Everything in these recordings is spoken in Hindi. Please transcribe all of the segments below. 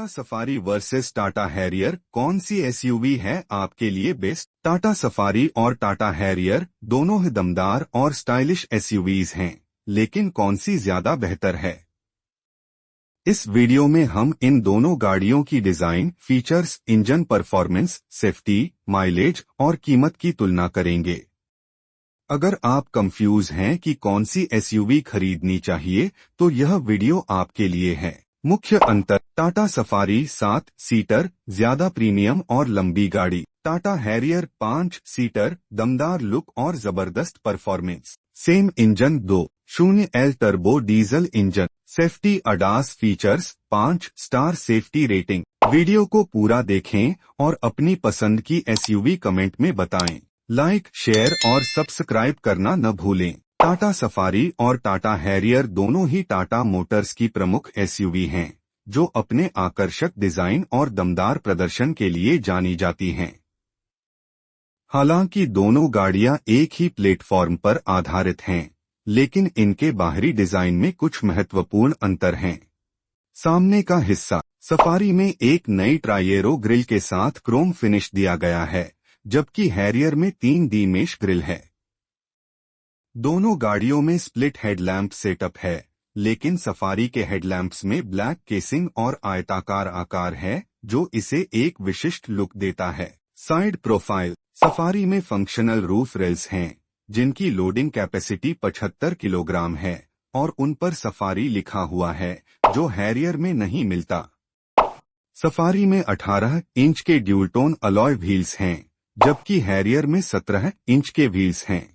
सफारी वर्सेस टाटा हैरियर, कौन सी एसयूवी है आपके लिए बेस्ट? टाटा सफारी और टाटा हैरियर दोनों ही दमदार और स्टाइलिश एसयूवीज हैं, लेकिन कौन सी ज्यादा बेहतर है? इस वीडियो में हम इन दोनों गाड़ियों की design, features, engine performance, safety, mileage और कीमत की तुलना करेंगे। अगर आप कंफ्यूज हैं कि कौन सी एसयूवी खरीदनी चाहिए, तो यह वीडियो आपके लिए है। मुख्य अंतर: टाटा सफारी 7 सीटर, ज्यादा प्रीमियम और लंबी गाड़ी। टाटा हैरियर 5 सीटर, दमदार लुक और जबरदस्त performance. Same engine 2.0L turbo diesel engine. Safety ADAS features 5 star safety rating. Video को पूरा देखें और अपनी पसंद की एसयूवी कमेंट में बताएं। लाइक, शेयर और सब्सक्राइब करना न भूलें। टाटा सफारी और टाटा हैरियर दोनों ही टाटा मोटर्स की प्रमुख एसयूवी हैं, जो अपने आकर्षक डिजाइन और दमदार प्रदर्शन के लिए जानी जाती हैं। हालांकि दोनों गाड़ियां एक ही प्लेटफॉर्म पर आधारित हैं, लेकिन इनके बाहरी डिजाइन में कुछ महत्वपूर्ण अंतर हैं। सामने का हिस्सा: सफारी में एक नई ट्राइएरो ग्रिल के साथ क्रोम फिनिश दिया गया है, जबकि हैरियर में 3D मेश ग्रिल है। दोनों गाड़ियों में स्प्लिट हेडलैम्प सेटअप है, लेकिन सफारी के हेडलैम्प्स में ब्लैक केसिंग और आयताकार आकार है, जो इसे एक विशिष्ट लुक देता है। साइड प्रोफाइल: सफारी में फंक्शनल रूफ रेल्स हैं, जिनकी लोडिंग कैपेसिटी 75 किलोग्राम है और उन पर सफारी लिखा हुआ है, जो हैरियर में नहीं मिलता। सफारी में 18 इंच के ड्यूल-टोन अलॉय व्हील्स हैं, जबकि हैरियर में 17 इंच के व्हील्स हैं।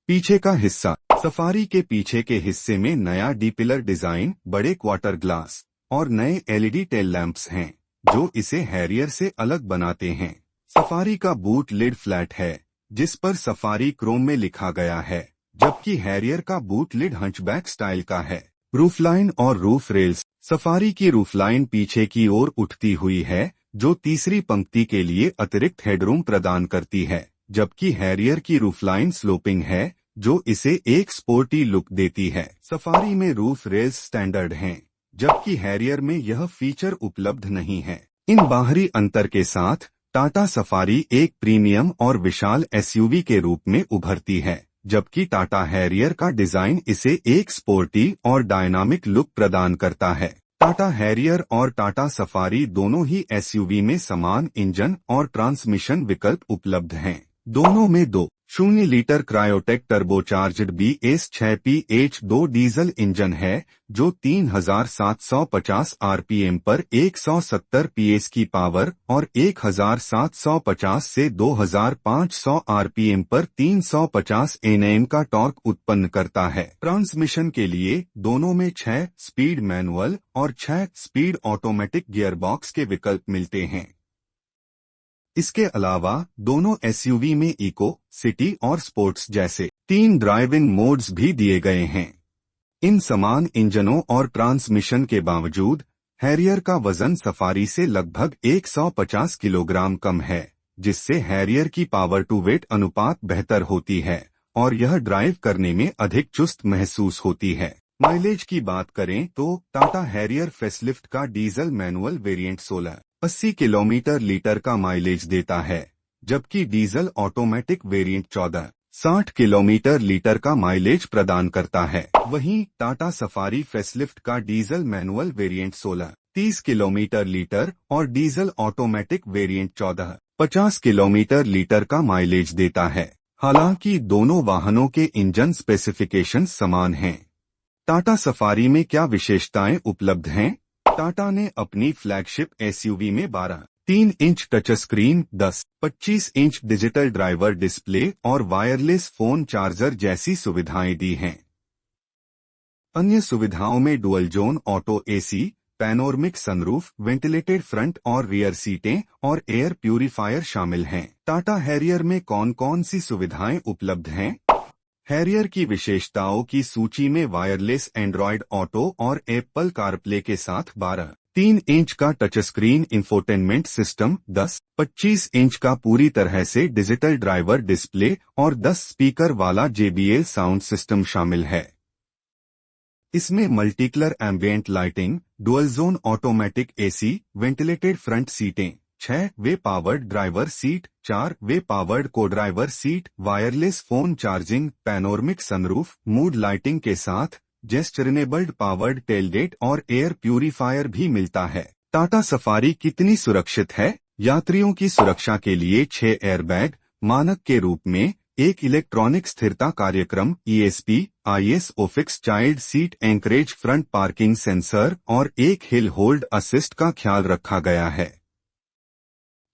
पीछे का हिस्सा: सफारी के पीछे के हिस्से में नया डी-पिलर डिजाइन, बड़े क्वार्टर ग्लास और नए एलईडी टेल लैंप्स हैं, जो इसे हैरियर से अलग बनाते हैं। सफारी का बूट लिड फ्लैट है, जिस पर सफारी क्रोम में लिखा गया है, जबकि हैरियर का बूट लिड हंचबैक स्टाइल का है। रूफलाइन और रूफ रेल्स: सफारी की रूफलाइन पीछे की ओर उठती हुई है, जो तीसरी पंक्ति के लिए अतिरिक्त हेडरूम प्रदान करती है, जबकि हैरियर की रूफलाइन स्लोपिंग है, जो इसे एक स्पोर्टी लुक देती है। सफारी में रूफ रेल्स स्टैंडर्ड हैं, जबकि हैरियर में यह फीचर उपलब्ध नहीं है। इन बाहरी अंतर के साथ टाटा सफारी एक प्रीमियम और विशाल एसयूवी के रूप में उभरती है, जबकि टाटा हैरियर का डिजाइन इसे एक स्पोर्टी और डायनामिक लुक प्रदान करता है। टाटा हैरियर और टाटा सफारी दोनों ही एसयूवी में समान इंजन और ट्रांसमिशन विकल्प उपलब्ध हैं। दोनों में 2.0 litre Kryotec turbocharged BS6PH2 diesel engine है, जो 3750 आरपीएम पर 170 पीएस की पावर और 1750 से 2500 आरपीएम पर 350 Nm का टॉर्क उत्पन्न करता है। ट्रांसमिशन के लिए दोनों में 6 स्पीड मैनुअल और 6 स्पीड ऑटोमेटिक गियरबॉक्स के विकल्प मिलते हैं। इसके अलावा दोनों एसयूवी में इको, सिटी और स्पोर्ट्स जैसे 3 ड्राइविंग मोड्स भी दिए गए हैं। इन समान इंजनों और ट्रांसमिशन के बावजूद हैरियर का वजन सफारी से लगभग 150 किलोग्राम कम है, जिससे हैरियर की पावर टू वेट अनुपात बेहतर होती है और यह ड्राइव करने में अधिक चुस्त महसूस होती है। माइलेज की बात करें तो टाटा हैरियर फेसलिफ्ट का diesel manual variant 1680 kilometre litre का माइलेज देता है, जबकि diesel automatic variant 1460 kilometre litre का माइलेज प्रदान करता है। वहीं टाटा सफारी फेसलिफ्ट का diesel manual variant 1630 kilometre litre और diesel automatic variant 1450 kilometre litre का माइलेज देता है। हालांकि दोनों वाहनों के इंजन स्पेसिफिकेशन समान हैं। टाटा सफारी में क्या विशेषताएं उपलब्ध हैं? टाटा ने अपनी फ्लैगशिप एसयूवी में 12.3 inch touch screen, 10.25 inch digital driver display और वायरलेस फोन चार्जर जैसी सुविधाएं दी हैं। अन्य सुविधाओं में dual zone auto AC, panoramic sunroof, ventilated front और रियर सीटें और एयर प्यूरिफायर शामिल हैं। टाटा हैरियर में कौन कौन सी सुविधाएं उपलब्ध हैं? हैरियर की विशेषताओं की सूची में वायरलेस एंड्रॉयड ऑटो और एप्पल कारप्ले के साथ 12.3 इंच का touch screen infotainment system, 10.25 inch का पूरी तरह से डिजिटल ड्राइवर डिस्प्ले और 10 स्पीकर वाला JBL साउंड सिस्टम शामिल है। इसमें multicolour ambient lighting, dual zone automatic AC, ventilated front सीटें, 6 वे पावर्ड ड्राइवर सीट, 4 वे पावर्ड को driver seat, wireless phone charging, panoramic sunroof, mood lighting के साथ जेस्चर-इनेबल्ड पावर्ड टेलगेट और एयर प्यूरीफायर भी मिलता है। टाटा सफारी कितनी सुरक्षित है? यात्रियों की सुरक्षा के लिए 6 एयरबैग, मानक के रूप में एक इलेक्ट्रॉनिक स्थिरता कार्यक्रम ESP, ISO fix child seat anchorage front parking sensor और एक हिल होल्ड असिस्ट का ख्याल रखा गया है।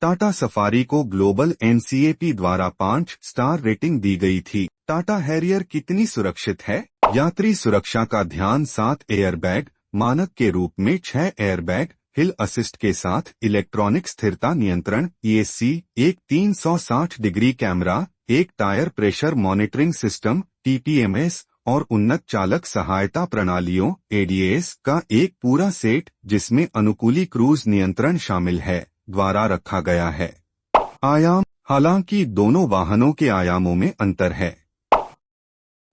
टाटा सफारी को ग्लोबल NCAP द्वारा 5 स्टार रेटिंग दी गई थी। टाटा हैरियर कितनी सुरक्षित है? यात्री सुरक्षा का ध्यान 7 एयरबैग, मानक के रूप में 6 एयरबैग, हिल असिस्ट के साथ इलेक्ट्रॉनिक स्थिरता नियंत्रण ESC, एक 360 डिग्री कैमरा, एक tyre pressure monitoring system TPMS और उन्नत चालक सहायता प्रणालियों ADAS का एक पूरा सेट जिसमें अनुकूली क्रूज नियंत्रण शामिल है, द्वारा रखा गया है। आयाम, हालांकि दोनों वाहनों के आयामों में अंतर है।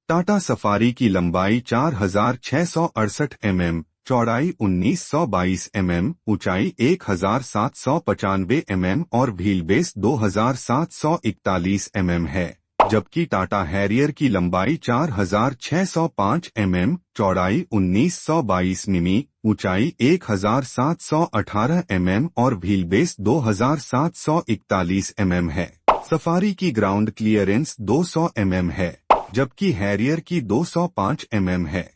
टाटा सफारी की लंबाई 4668 mm, चौड़ाई 1922 mm, ऊंचाई 1795 mm और व्हील बेस 2741 mm है, जबकि टाटा हैरियर की लंबाई 4605 mm, चौड़ाई 1922 मिमी, ऊंचाई 1718 mm और व्हील बेस 2741 mm है। सफारी की ग्राउंड क्लियरेंस 200 mm है, जबकि हैरियर की 205 mm है।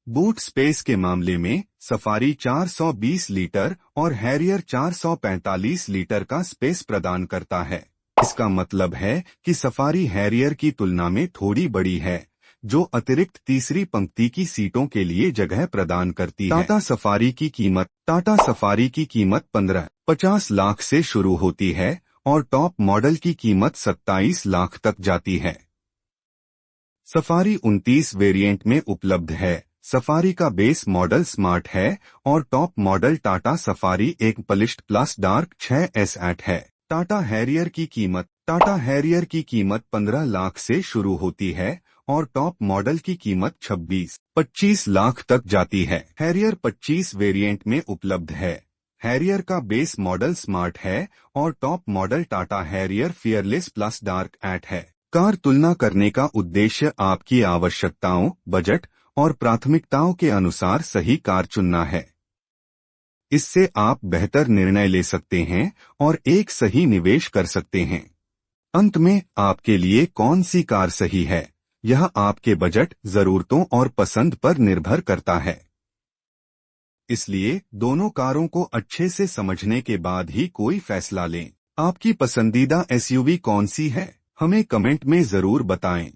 बूट स्पेस के मामले में सफारी 420 लीटर और हैरियर 445 लीटर का स्पेस प्रदान करता है। इसका मतलब है कि सफारी हैरियर की तुलना में थोड़ी बड़ी है, जो अतिरिक्त तीसरी पंक्ति की सीटों के लिए जगह प्रदान करती है। टाटा सफारी की कीमत 15-50 लाख से शुरू होती है और टॉप मॉडल की कीमत 27 लाख तक जाती है। सफारी 29 वेरिएंट में उपलब्ध है। सफारी का बेस मॉडल स्मार्ट है और टॉप मॉडल टाटा सफारी एक पॉलिश्ड प्लस डार्क 6S8 है। टाटा हैरियर की कीमत 15 लाख से शुरू होती है और टॉप मॉडल की कीमत 26-25 लाख तक जाती है। हैरियर 25 वेरिएंट में उपलब्ध है। हैरियर का बेस मॉडल स्मार्ट है और top model Tata Harrier fearless plus dark 8 है। कार तुलना करने का उद्देश्य आपकी आवश्यकताओं, बजट और प्राथमिकताओं के अनुसार सही कार चुनना है। इससे आप बेहतर निर्णय ले सकते हैं और एक सही निवेश कर सकते हैं। अंत में आपके लिए कौन सी कार सही है, यह आपके बजट, जरूरतों और पसंद पर निर्भर करता है। इसलिए दोनों कारों को अच्छे से समझने के बाद ही कोई फैसला लें। आपकी पसंदीदा SUV कौन सी है? हमें कमेंट में जरूर बताएं।